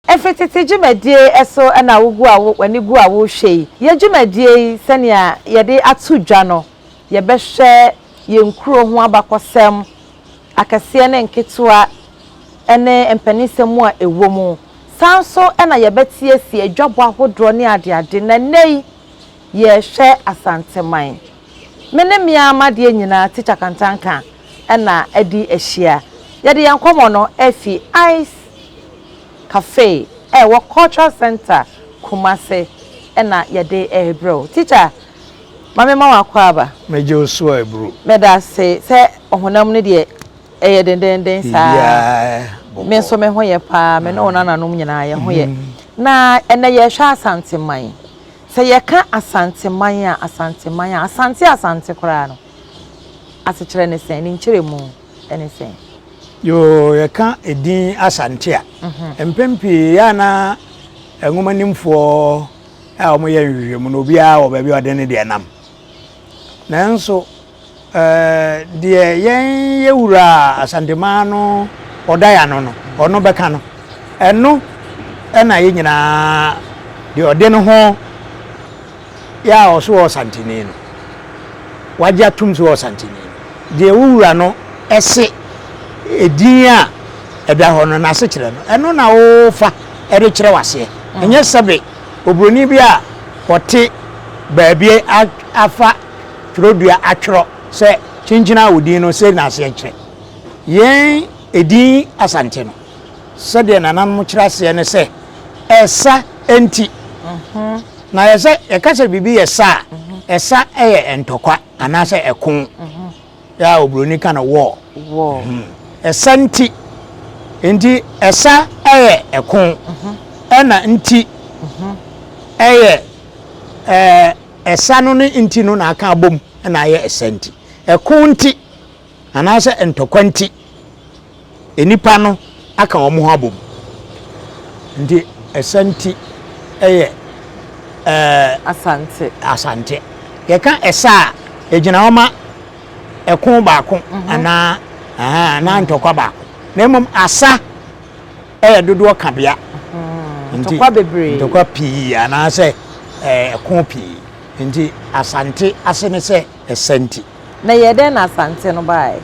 Efetete dwumadie eso na wogu a wani gu a wo hwe ye dwumadie senia ye de atu dwa no ye behwe ye nkuro ho Abakosem akase ne nketewa ene empenisemu a ewomu sanso na ye betie si adwabo ahodro ne ade na nei ye hwe Asanteman mene mia amade nyina teacher kantanka na adi ehia ye de yankomo no efi IKE'S Cafe wo cultural center Kumase na yede bro teacher mame ma wakwa aba meje oso ebro meda se ohonam ne de den sa me so me hoye pa me no nananom nyina ye hoye na ene ye hwa Asanteman se ye ka Asanteman asante kora no asechire ne sen ni nchiremu ene sen yo yeka edin Asante a empempi ya na enwomanimfo a omo ye nhwehwemu no bia wo ba bia ode ne de nam nanso de yen yewura Asanteman no odaya no ono beka no eno na ye nyina de ode no ho ya oso Asanteni no waja tumso Asanteni de wura no ese edinya eda hono na se kire no eno na wo fa ere kire wase enye sebe obroni bia wote baabie afa trodua atwro se chinchina wodi no se na se kire yen edin Asante no se de nanam kire ase ne se esa enti na yese ekase bibi yesa esa eye entokwa anase ekon ya obroni kana wo Asanti enti esa eye ekon ena nti eye esa no ne nti no na aka abom na aye Asanti ekon nti anase entokwanti enipa no aka omo ho abom nti Asanti eye Asante yeka esa ejina oma ekon baako ana na ntokwa ba na mom asa dodo kabia ntokwa bebre ntokwa pi ana se ekon pi nti Asante asene se Asanti na yede na Asante no bai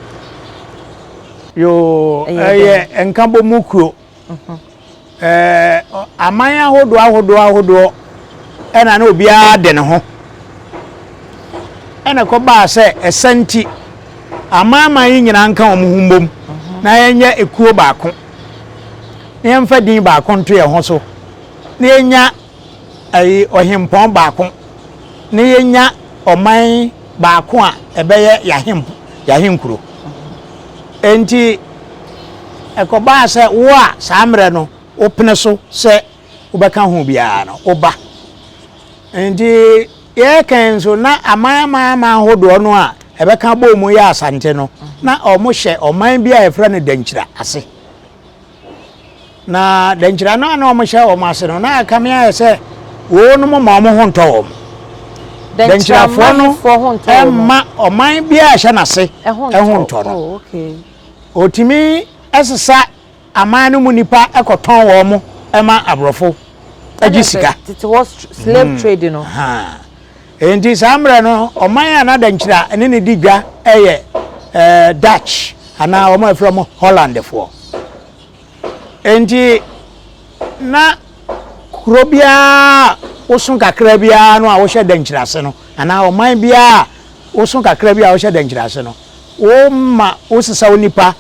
yo enkabo mukro amanya ahodo ena na obia de ne ho ena ko ba se Asanti amama yinyina nka omuhumbom na yenya ekuo baako na yemfa din baako nto ye ho so na yenya ai ohempon baako na yenya oman baako a ebeye yahenkuro enti ekoba se wo a samre no opene so se ubeka ho bia no oba enti ye kan so na amama hodo no a ebeka bo mu ya Asante no na omo hye oman bia efra ne dankyira ase na dankyira no na omo hye omo ase no na aka me ya se wo no mo ma omo ho nto dankyira fo no ma oman bia hye na ase ho nto no okay otimi esesa aman no mu nipa ekoton wo mo ema abrofo agisika it was slave trade no enti samre no oman ana dankyira ene ne digwa eye Dutch ana omo from Holland fo enti na krobia osun kakra bia no a wo hye dankyira se no ana oman bia osun kakra bia wo hye dankyira se no wo ma osisa onipa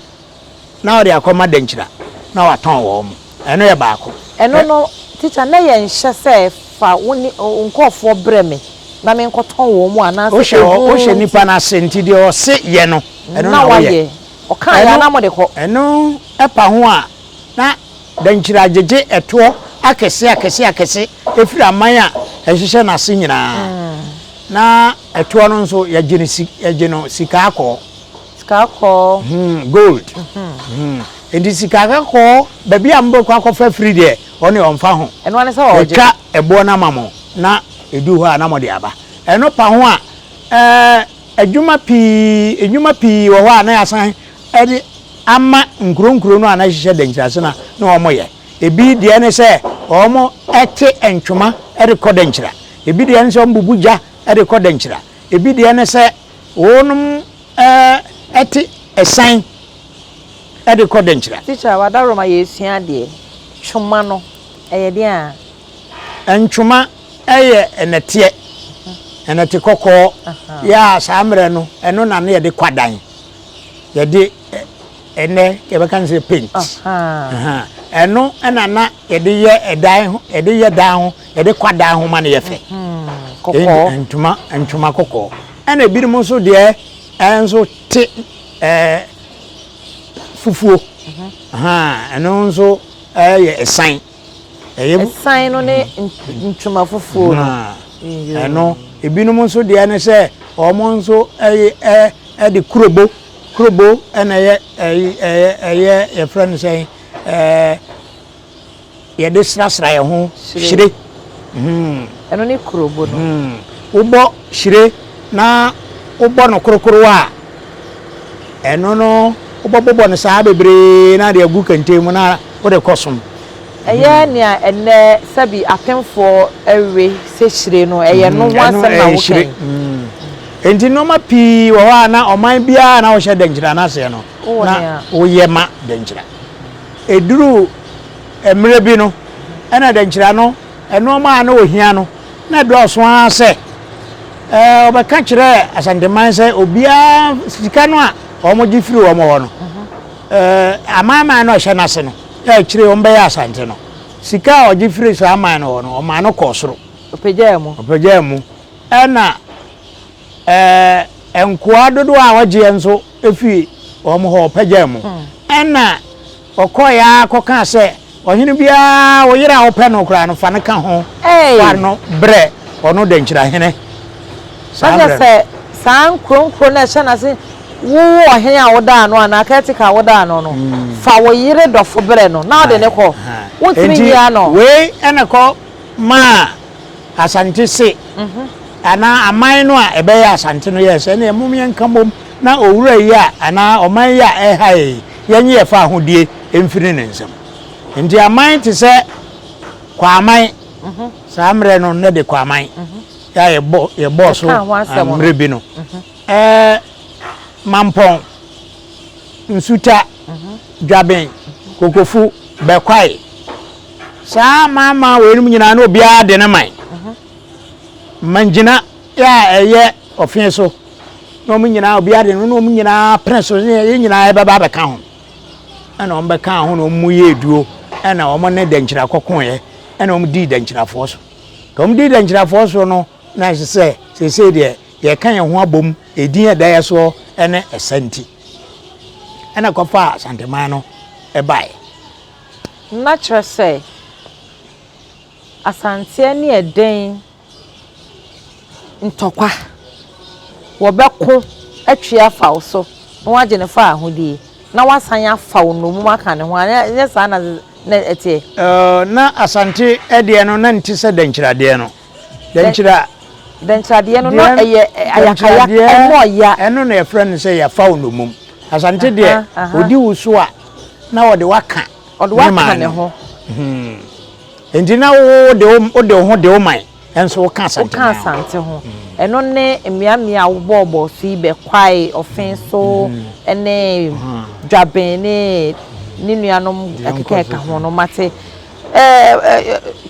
na ori akoma dankyira na waton wo mo eno ye baako eno no teacher na ye nhye se fa woni nkofo breme na me nkoton wo mu ana se o hye nipa na senti de o se ye no eno na waye o kan ya na mo de ko eno epa ho a na dankyira jeje eto akese efiri aman a ehihye na se nyina na eto no nso ya geno sika akọ gold edi sika akọ baby ambo kwa akọ free de oni onfa ho eno ane se o je ka ebo na mamo na edu ho na mo de aba eno pa ho a adwuma pi wo ho na yasan edi ama nkuro no ana hihye dankyira se na omo ye ebi de ne se omo ete entwoma record nkyira ebi de ne se omo bubuja record nkyira ebi de ne se wonum ete esan record nkyira teacher wadaroma yesua de twoma no eye de a entwoma eye enete enete kokko ya samre no eno na ne de kwadan ye de ene ye be kan say paint eno enana ye de ye edan ho ye de ye dan ho ye de kwadan ho ma ne ye fe kokko entwoma kokko ena bi mo so de enso te fufuo eno nso ye esan esan no ne ntwoma fufuo no eno ebinum nso de ne se omo nso de kurobo ena ye friend say ye de srasra ye ho shire eno ne kurobo no ubo shire na ubo no korokoro a eno no ubo no saa bebre na de agu kantemu na wo de kosom eye nia enne sabi apemfo ewe se shire no eye no wansem na wo kan enti no ma pi wo ha na oman bia na wo hye dankyira na se no na wo yema dankyira eduru emre bi no ena dankyira no eno ma na ohia no na do so ase obeka kire Asanteman se obia sika no a omoji firi wo mo ho no amama na hye na se no ya kire o mbe ya Asante no sika o gifiri so aman no no o ma no kosoro opagya mu ena enkoa dodo a waje enso efi o mo ho opagya mu ena okoya akoka se ohene bia wo yira wo pe no kra no fa ne ka ho fa no bre ono dankyira hene sabe se san kronkro na hye na se wo ohene a woda no ana katika woda no no fa wo yire dofo bre no na de ne ko wotimi ya no we ene ko ma Asante se ana aman no a ebe ya Asante no yes ene emumye nkamom na owura yi a ana oman ya ehai yenye ye fa ahodie emfiri ne nsem ndi aman te se kwa aman samre no ne de kwa aman ya ye bo so amre bi no mampon nsuta dwaben kokofu bekwai sa mama wenum nyina na obia de ne man manjina ya eye ofin so no mu nyina obia de no mu nyina prince ye nyina e baba beka ho ana on beka ho no mu ye duo ana o mo ne dankyira kokon ye ana o mu di dankyira fo so ka o mu di dankyira fo so no na se de ye kan ye ho abom edin eda ye so ene Asante ana kofa Asanteman no e bai natural say Asante ni eden ntokwa wo beko atwia fawo so no waje ne fa ahodie na wasan afawo no mu maka ne ho anya sa na etie na Asante ede no na nti se dankyira de no dankyira de no no eye ayakaya eno ya eno na friend say ya fawo no mum Asante de odi wuso a na wo de waka ne ho enti na wo de ho de o man enso wo ka Asante ho eno ne emiamia wo bobo so ibe kwai ofin so ene dwaben ne nuanom ekeka ho no mate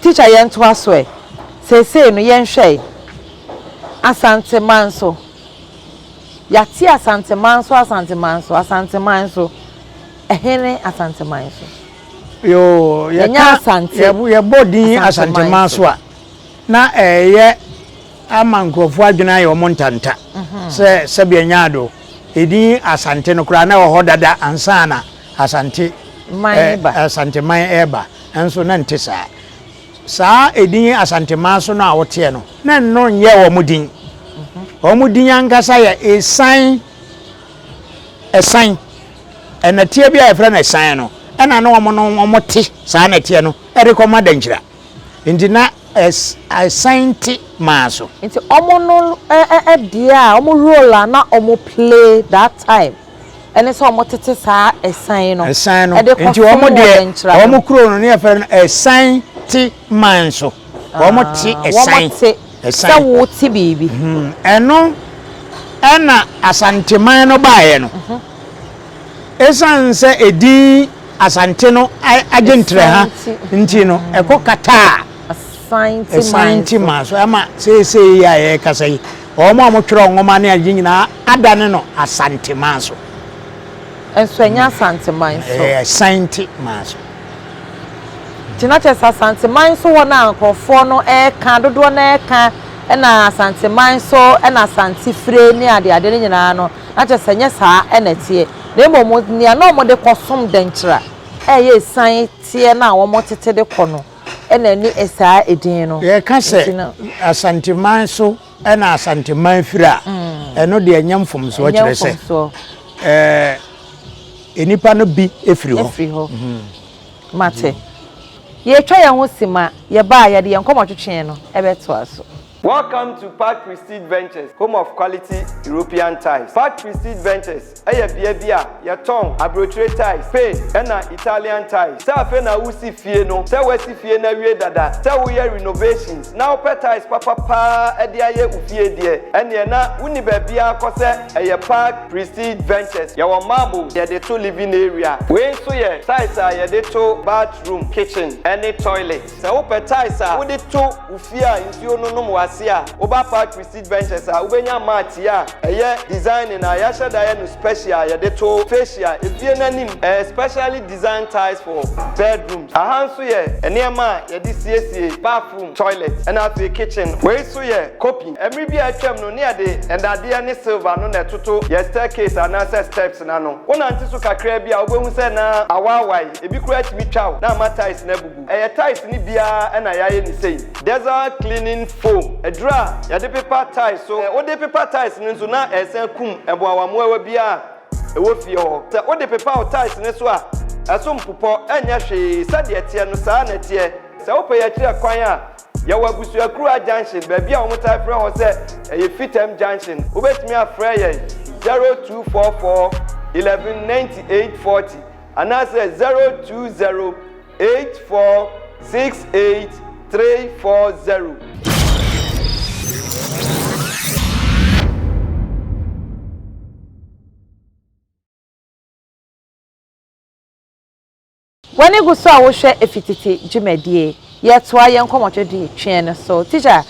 teacher yento aso se no yenhwe Asanteman so yati Asanteman so ehene Asanteman so yo ye body Asanteman so a na ye amankrofo adwena ye omontanta se bia nyaado edi Asante no kura na wo hodada ansana Asante Asanteman eba enso na ntesa sa edin Asanteman so no a wote no na no nye wo mudin ankasa ya esan enatie bia efra na esan no ena na omo te sa na tie no erekoma dankyira indi na Asante maso nti omo no dia omo role na omo play that time ene so omotete saa esan no enti omo de omo kuro no ne afa no esan ti man so omo ti esan sa wo ti bibi eno ena Asanteman no baaye no esan se edi Asante no agentre ha nti no ekokata Asanti man so ama se ya ye kasai omo amotwere ngoma ne agi nyina adane no Asanteman so enso enya Asanteman so Asanti man so tinache Asanteman so wona ankofo no ka dodo na ka na Asanteman so na Asante fire ni ade nyina no na che senye saa na tie na emomo ni na omo de kosom denkyra ye san tie na wo motete de kono na ni esa edin no ye ka se Asanteman so na Asanteman fira eno de anyamfom so kire se enipa no bi efiri ho mate ye twa ye ho sima ye ba ye de yenkomo twetwe no ebeto aso. Welcome to Park Prestige Ventures, home of quality European tiles. Park Prestige Ventures, bia yaton abrochre tiles, Spain, and Italian tiles. Sa fe na usi fie no, sa wesi fie na wie dada. Sa we renovations. Now pet tiles papa edi aye ufie die. Ene na uni bia kose Park Prestige Ventures. Yawo marble, ye de to living area. We so ye tiles ye de to bathroom, kitchen, any toilet. Sa wo pet tiles wo de to ufia nsuo no mo Oba Park Prestige Ventures ubenya mati ya design na ya shada no special ya de to facial efie nanim specially designed tiles for bedrooms ahanso ye enema ya de CCA bathroom toilet and after kitchen we so ye copy every bi atwam no ne de endade ne silver no na toto ye staircase and access steps na no wona anti so kakra bi a obehu se na awawai ebi kura timi twaw na ma tiles na bubu tiles ni bia na ya ye ni sei desert cleaning foam edra ya de paper tiles so o de paper tiles nso na esen kum ebo awamo ewa bia ewo fie ho se o de paper tiles ne so a eso mpopo enya hwe sade etie no saa na tie se wo pe ya kire kwan a ya wagusu akura junction ba bia o mutai frɛ ho se fitem junction obetimi afrɛ ye 0244 119840 and I say 0208468 When you go so I will share a fitity Jimedie, yet why young come to the chain so teacher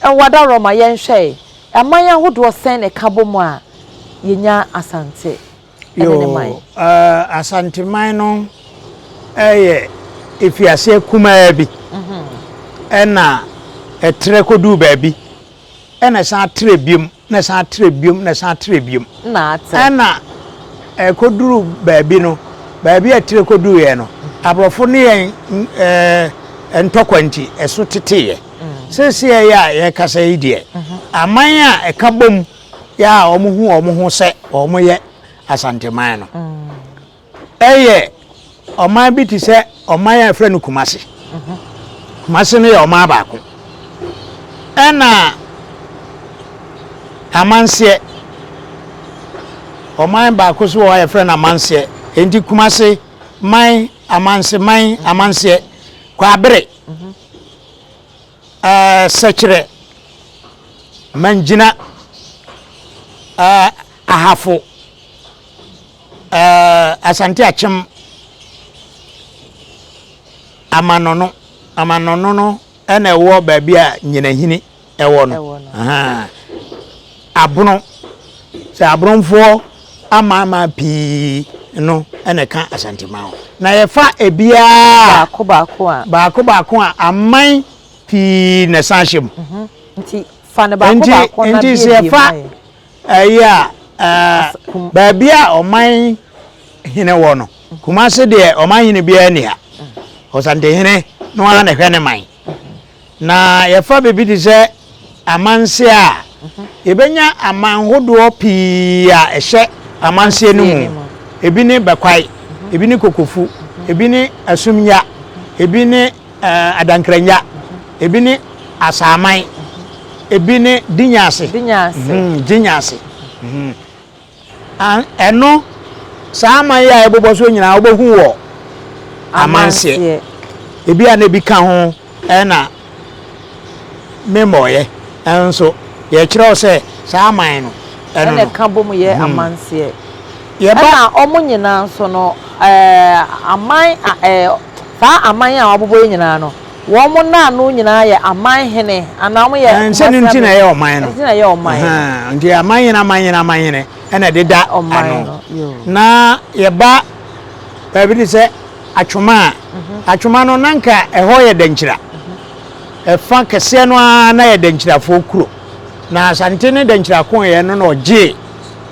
and what are my young shay a maya who was send a cabomoa yenya Asante Asanteman no if you are say kuma bi na trekodu baby na san trebium na san trebium na san trebium na koduru baby no baby trekodu ye no abrofo ne yen entokwanti eso teteye sese ya ye kasa idie aman a ekabom ya omo hu se omo ye Asanteman no oman bi ti se oman ya frɛ no Kumase Kumase no ye oman baako ena amanse oman baako so wa ya frɛ na amanse enti Kumase man amanse kwa bere sekire manjina ahafo Asante achem amanono no ena ewo baabi a nyinahini ewo no abono se abronfo ama pi no ena ka Asanteman na ye fa ebia baako a aman pi na sanhim nti fa ne baako na nti se fa baabi a oman hine wo no Kumase de oman hine bia ni ha Osante hine no ana na hwe ne man na ye fa bebi di se amanse a yebenya aman hodo pi a ehye amanse no mu ebi ni bakwai ebi ni kokofu ebi ni asumnya ebi ni adankranya ebi ni asaman ebi ni dinyase dinyase eno saa man ya ebobo so nyina obohu wo amanse ebi a na bi ka ho na memoye enso ye kire se saa man no ene ka bom ye amanse ye ba omo nyina so no aman saa aman a obobo nyina no wo mo na no nyina ye aman hene ana mo ye ense ni ntina ye oman no ntina ye oman ndi aman hene ena deda ano na ye ba baby di se atwoma no nanka eho ye dankyira efa kese no na ye dankyira fo kuro na Asante ne dankyira ko ye no oje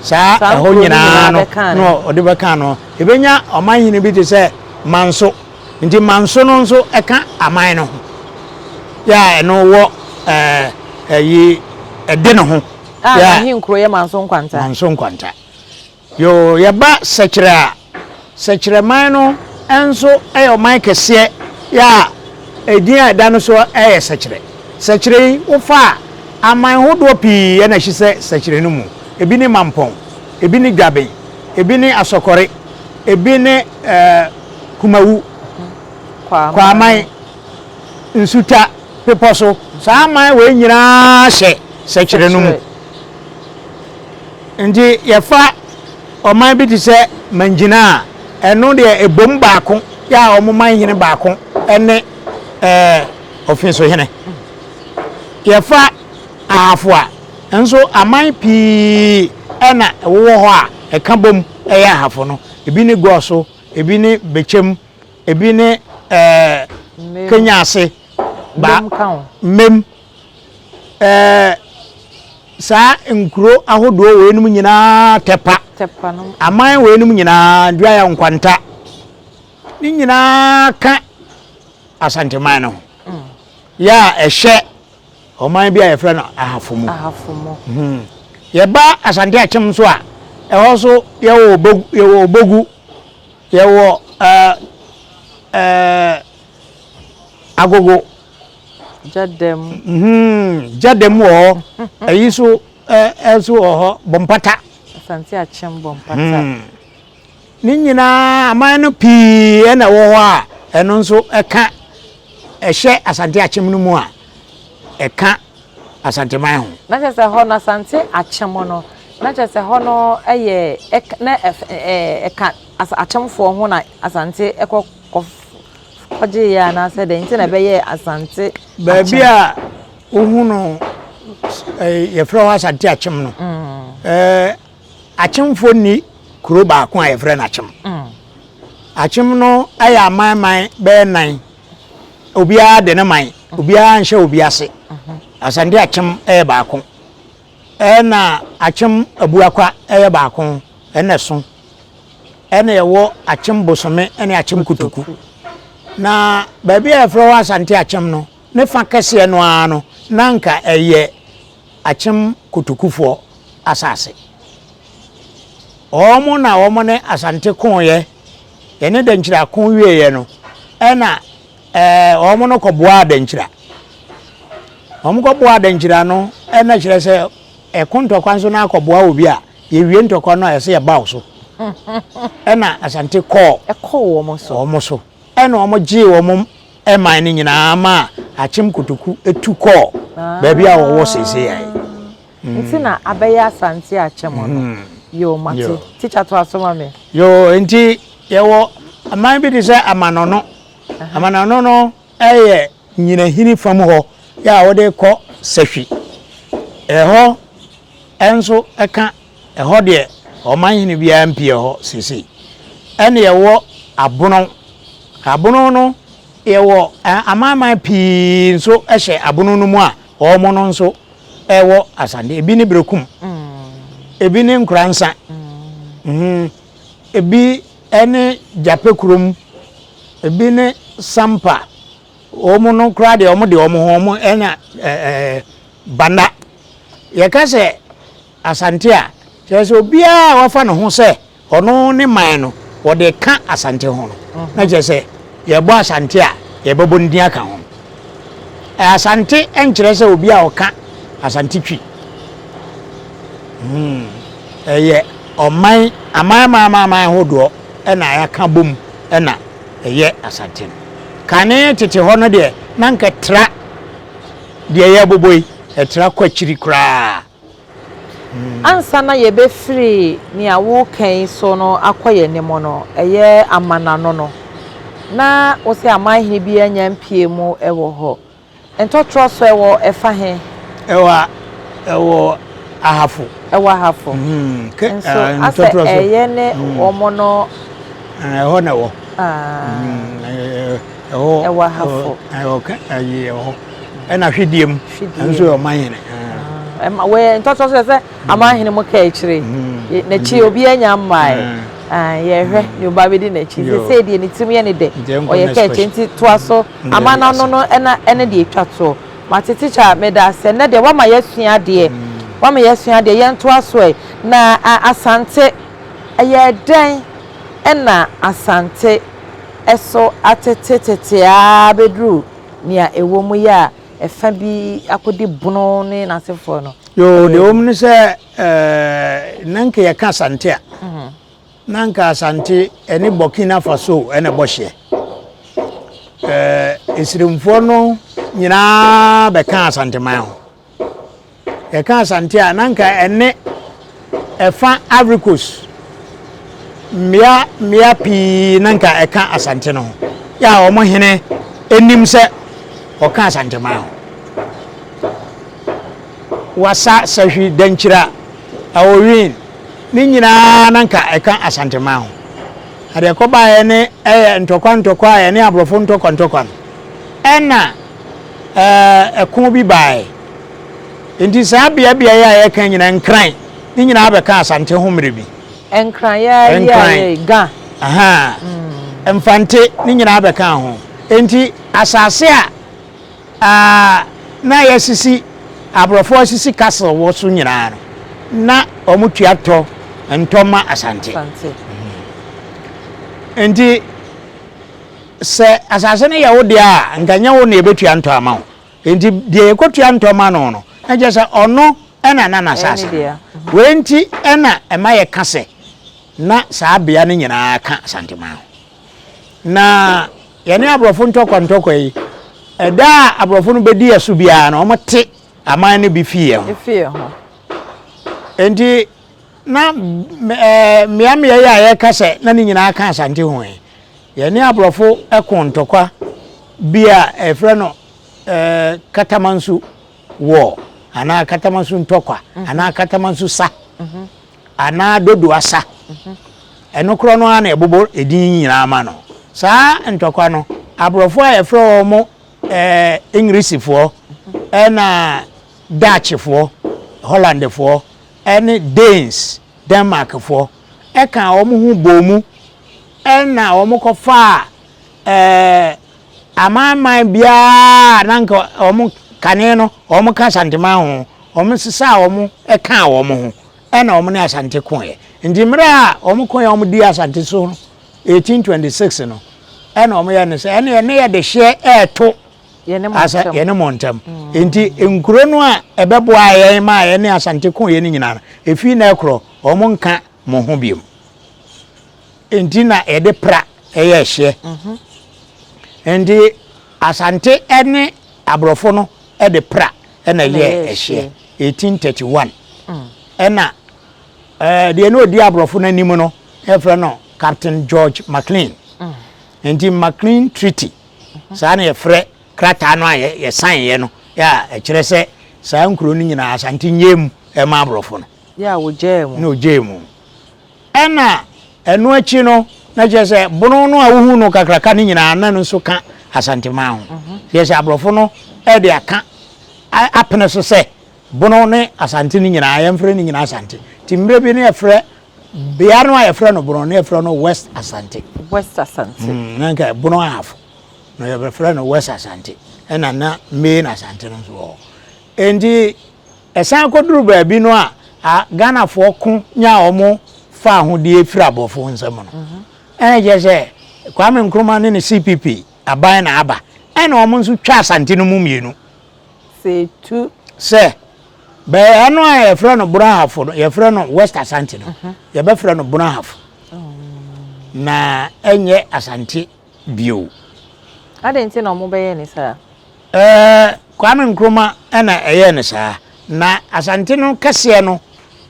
saa eho nyina no ode beka no ebenya oman hene bi di se manso nti manso no nso eka aman no ya no wo yi ede no ho ya hinkro ye manso nkwanta yo ye ba sekire man no enso eyo man kese ya edin ada no so sekire wo fa aman hodo pi na hye sekire no mu ebi ni mampon ebi ni gwaben ebi ni asokore ebi ni kumawu kwa aman nsuta peposo saa aman we nyina hye sekire no mu ndi ye fa oman bi ti se manjina eno de ebom baako ya omoman hene baako ene ofinso hene ye fa afua enso aman pi ena wo ho a eka bom eya hafo no ebi ni goso ebi ni bechem ebi ni kenyase ba mem sa nkuro ahodo we num nyina tepa no aman we num nyina ndua ya nkwanta ni nyina ka Asanteman no ya ehye oman bia ye frɛ no ahafomo ye ba Asante akyem so a ɛhɔ so ye wo bogu ye wo agogo jadem wo ayi so eso ho bompata Asante akyem bompata ni nyina aman no pi na wo ho a eno nso eka ehye Asante akyem no mu a eka Asanteman ho na chese ho na Asante akyem no na chese ho no eye na eka akyemfo ho na Asante oje ya na se de nti na be ye Asante baby a ohunu ye frɛ ho Asante akyem no akyemfo ni kuro ba ko a ye frɛ na akyem akyem no aya aman be nan obia de ne man obia nhye obia ase Asante akyem ba ko na akyem abuakwa ba ko ene so ene ye wo akyem bosome ene akyem kutuku na baby a frɛ ho Asante akyem no ne fa kese no ano nanka eye akyem kutukufo asase omo na omo ne Asante konye ye ne dankyira kon wieye no ena omo no koboa dankyira omo koboa dankyira no ena kyerɛ sɛ ekontokwa nso na koboa obi a ye wie ntokwa no ese ye bawo so ena Asante omo so ena omo gye omo eman ni nyina ma akyem kutuku etu ko baby a wo sese yai nti na abeya Asante akyem no yo mate teacher to asoma me yo nti yewo aman bi di se amanono no eye nyina hini fam ho ya wo de ko sahwi eho enso eka eho de oman hini bia mpie ho sese ene yewo abono no yewo amaman pi nso ehye abono no mu a omo no nso ewo Asante ebi ni brekum ebi ni nkransa ebi ene japekurum ebi ni sampa omo no kra de omo ho enya banda ye ka se Asante a se obi a wafa no ho se ono ne man no wo de ka Asante ho no na je se ye bo Asante a ye bebo ndin aka ho Asante enkyere se obi a oka Asante twi eye oman amama hodo na ayaka bom na eye Asante kane tete ho no de na nka tra de ye boboi etra kwachiri kra ansa na ye be free ni awo kan so no akoye ne mo no eye amana no na wo se amahene bi anya mpie mu ewo ho entotro so ewo efa he ewo ahafu so ase eye ne omo no ho na wo ewo ahafu okay ewo na hwediem enso amahene we entotro so se amahene mo ka ekire na chi obi anya mai ye hwe yo ba bedi na chi se de ni tim ye ne de oye ka enti to aso amana no ene de etwato mate teacher me da se ne de wa ma yesua de ye nto aso na Asante eye den ena Asante eso atetetete a bedru nia ewo mu ya efa bi akodi bono ne nasefo no yo de omni se nanke ya ka Asante a nanka Asante eni Burkina Faso ene bohye esirimfo no nyina be ka Asanteman ho e ka Asante a nanka ene efa RECORDZ mia pi nanka e ka Asante no ya omo hene enim se o ka Asanteman ho wasa sahwi danchira awowin ni nyina nanka eka Asanteman ho ade ko ba ye ne ntokwa ye ne abrofo ntokwa ena ekon bi bae enti sa bia ya ye kan nyina nkran ni nyina abeka Asante ho mrebi enkran ya ga aha emfante ni nyina abeka ho enti asase a na yesisi abrofo asisi castle wo so nyina na omutuato ntoma Asante enti se asase ne yawo dia nkanya wo na ebetua nto ama wo enti de ekotua nto ma no no eje se ono ena na asase wenti ena ema ye kase na saa bia ne nyina ka Asanteman na ye ne abrofo ntokwa yi eda abrofo no bedi asu bia na omote aman ne bi fie ho enti na miamia ya ye kase na ni nyina aka Asante ho ye ne abrofo ekontokwa bia efre no katamansu wo ana katamansu ntokwa ana katamansu sa ana dodo asa enokro no ana ebobo edin nyina ama no sa ntokwa no abrofo a efre omo English fo na Dutch fo Holland fo any Danes Denmark for eka omo hu bomu ena omo kofa amama bia nanka omo kane no omo ka Asanteman ho omo sisa omo eka omo ho ena omo ne Asante koye ndi mra omo koye omo di Asante so 1826 no ena omo ya ne se ene ya de share eto yene montam enti enkuro no a ebebo aye ma ye ne Asante koye ni nyina efi na ekro omo nka mo ho biem enti na ede pra eye hye enti Asante ene abrofo no ede pra ena ye hye 1831 ena de no di abrofo na nimu no efra no Captain George McLean enti McLean Treaty sa na efre krata no ye sign ye no ya ekire se sa nkuro ni nyina Asante nyem e ma abrofo no ya wo jemu no jemu ena eno achi no na je se bono no awuhu no kakraka ni nyina na no so ka Asanteman ho ye se abrofo no e de aka apene so se bono ne Asante ni nyina ya mfre ni nyina Asante timbre bi ne efre bia no ayefre no bono ne efre no West Asante nanka bono afo no ye efre no West Asante ena na main Asante no so endi esan koduru ba bi no a Ghana fo ko nya omo fa ho de efira abofo nsam no je se Kwame Nkrumah ne CPP aban na aba ena omo nso twa Asante no mu mienu se tu se be ano a ye frɛ no Brahafo no ye frɛ no West Asante no ye be frɛ no Brahafo na enye Asante bio adenti na mo be ye ni sa Kwame Nkrumah na eye ne saa na Asante no kase no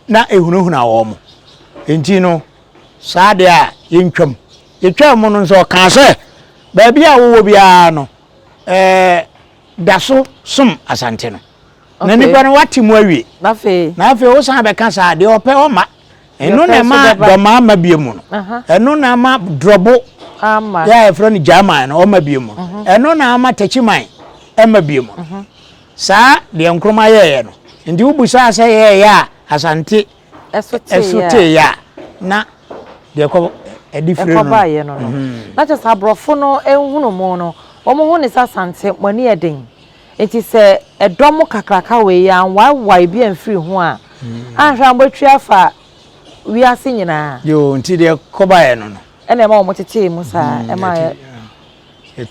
na ehunuhuna wo mo enti no saa de a yentwam yetwa mo no so ka se ba bia wo bia no daso sum Asante no na nipa no watemu awie na fe wo san be ka saa de ope o ma eno na ma do ma ma bie mu no eno na ma drobo ama ya e fro ni German no o ma bie mu eno na ma tachiman e ma bie mu saa de Nkrumah ye no ndi wo busa se ye ya Asante esote ya na de ko edifre no ba ye no na just abrofo no enhunu mo no omo hu ni Asante mani eden enti se edomo kakraka we ya wai bi amfiri ho a anhwa mbotwi afa wi ase nyina yo nti de ko ba ye no no ene ma omo tete mu sa e ma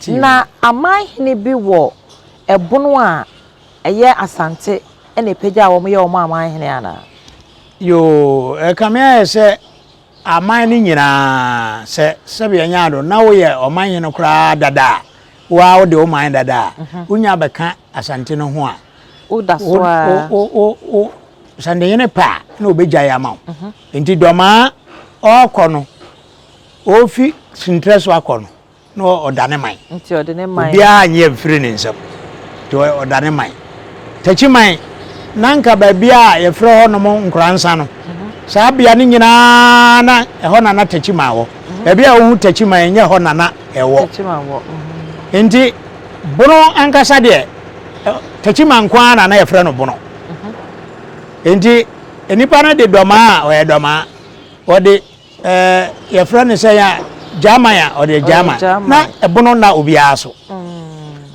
na amai ni bi wo ebono a eye Asante ene pagya wo mo ye omo amai hene ana yo kamia se aman ni nyina se be nyaado na wo ye oman hene kura dada wa wo de oman dada unya beka Asante no ho a o da so a o sande yene pa na obegya ya ma enti doma okono ofi sintreso akono no odane man enti odane man bia anye mfiri ne nsam to odane man tachi man nanka ba bia ye frɛ ho no mo nkransa no saa bia ni nyina na ɛhɔ na tachi man wo bia wo tachi man nye hɔ na ɛwɔ tachi man wo enti bono ankasa de tachi man kwa na ye frɛ no bono enti enipa na de doma o ye doma o de ye frɛ ne sɛ ya Jamaya o de Jama na ebono na obi aso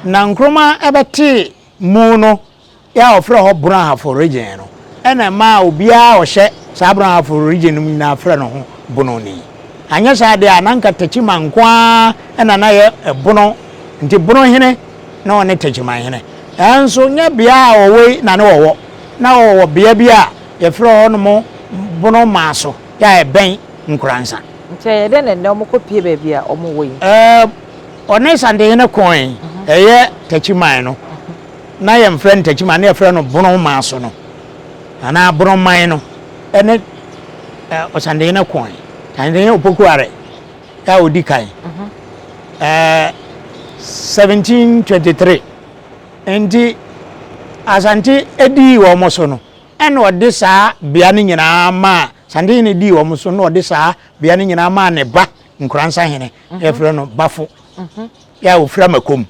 na Nkrumah ebeti mu no ya ofrɛ ho Brahafo region no ena ma obi a o hye sa Brahafo region mu na frɛ no ho bono ni anya sa de ananka Tachima nkwa ena na ye ebono nti bono hene na one Tachima hene enso nya bia owe na ne wo na wo bia bia ye frɛ ho no mo bono maso ya e ben nkransa nche de ne omo kopie ba bia omo wo yi one sande hene coin eye Tachima no na ye mfrɛ Tachima na ye frɛ no bono maso no ana bono man no ene osande hene coin sande hene opokuare ya odi kan 1723 endi Asante edi wo mo so no ene ode saa bia ne nyina ma sande hene di wo mo so no ode saa bia ne nyina ma ne ba nkransa hene ye frɛ no bafo ya ofra makom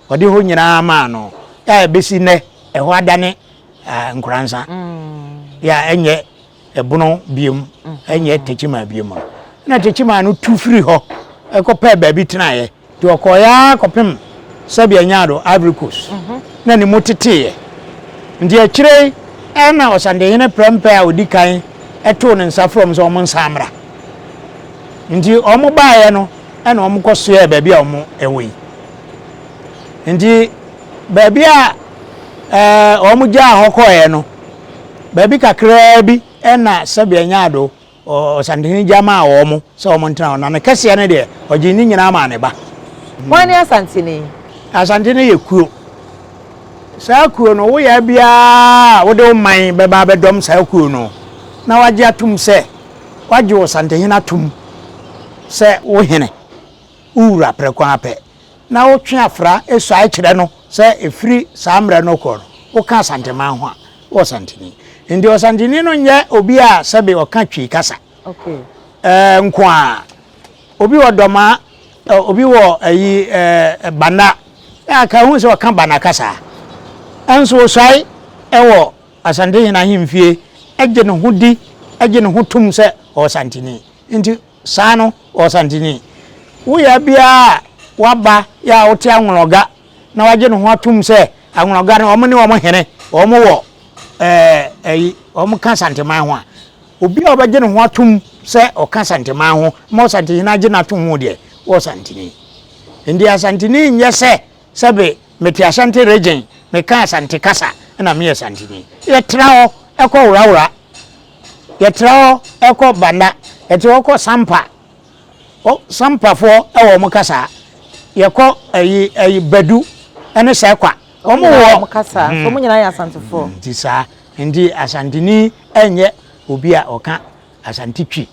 ode ho nyina ma no ya besi ne eho adane nkransa ya enye ebono biem enye Tachima biem na Tachima no tu free ho ekopa ba bi tenaye ti okoya kopem sabia nyaado RECORDZ na ni motete ndi akire na osande hene prempe a odi kan eto ne nsa from so omo nsamra ndi omo baaye no na omo kosoe ba bi a omo ewe ndi ba bi a omo ja hokoe no ba bi kakra bi na sabia nyaado osande hene jama omo so omo ntana na ne kase ne de oji ni nyina ma ne ba wani Asante ni Asante ne yekuo saa kuo no wo ya bia wo de man be ba be dom saa kuo no na waje atum se waje wo Asante hene atum se wo hene ura prekwa ape na wo twe afra esu a kire no se efiri saa mra no ko no wo ka Asanteman ho a wo Asante ni ndi Asante ni no nye obi a sebe o ka twi kasa okay nkwa obi wo doma obi wo ayi bana ya ka hu se o ka bana kasa anso sai ewo Asante hina himfie eje ne hudi eje ne hutum se o Asante ni nti saa no o Asante ni wo ya bia waba ya wote anwologa na waje ne ho atum se anwologa ne omo ne omo hene omo wo omo ka Asanteman ho a obi a obaje ne ho atum se o ka Asanteman ho mo Asante hina je na atum ho de wo Asante ni ndi Asante ni nye se sebe meti Ashanti region me ka Asante kasa na me Asantini ye trawo eko wurawura ye trawo eko banda ye trawo sampa o sampa fo ewo mo kasa ye ko ayi badu ene se kwa omo wo mo kasa so mo nyina ya Asantefo nti sa ndi Asantini enye obi a oka Asantitwi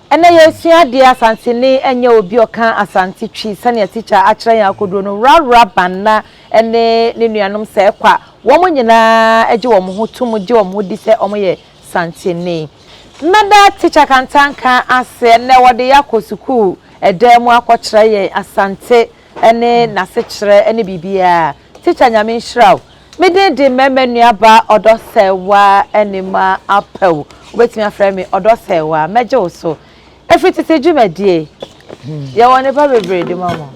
ene yesua de Asantini enye obi oka Asantitwi sane teacher akire ya akodo no rara banna ene ne nuanom se kwa wo mo nyina eje wo mo hotum je wo mo di se omo ye Asantini nada teacher kantanka ase ne wode yakosuku edemu akokire ye Asante ene nasechire ene bibia teacher nyame nshraw medede memenuaba odosewa enima apew obetimi afra me odosewa meje wo so efitete dwumadie ye woni ba bebre de mama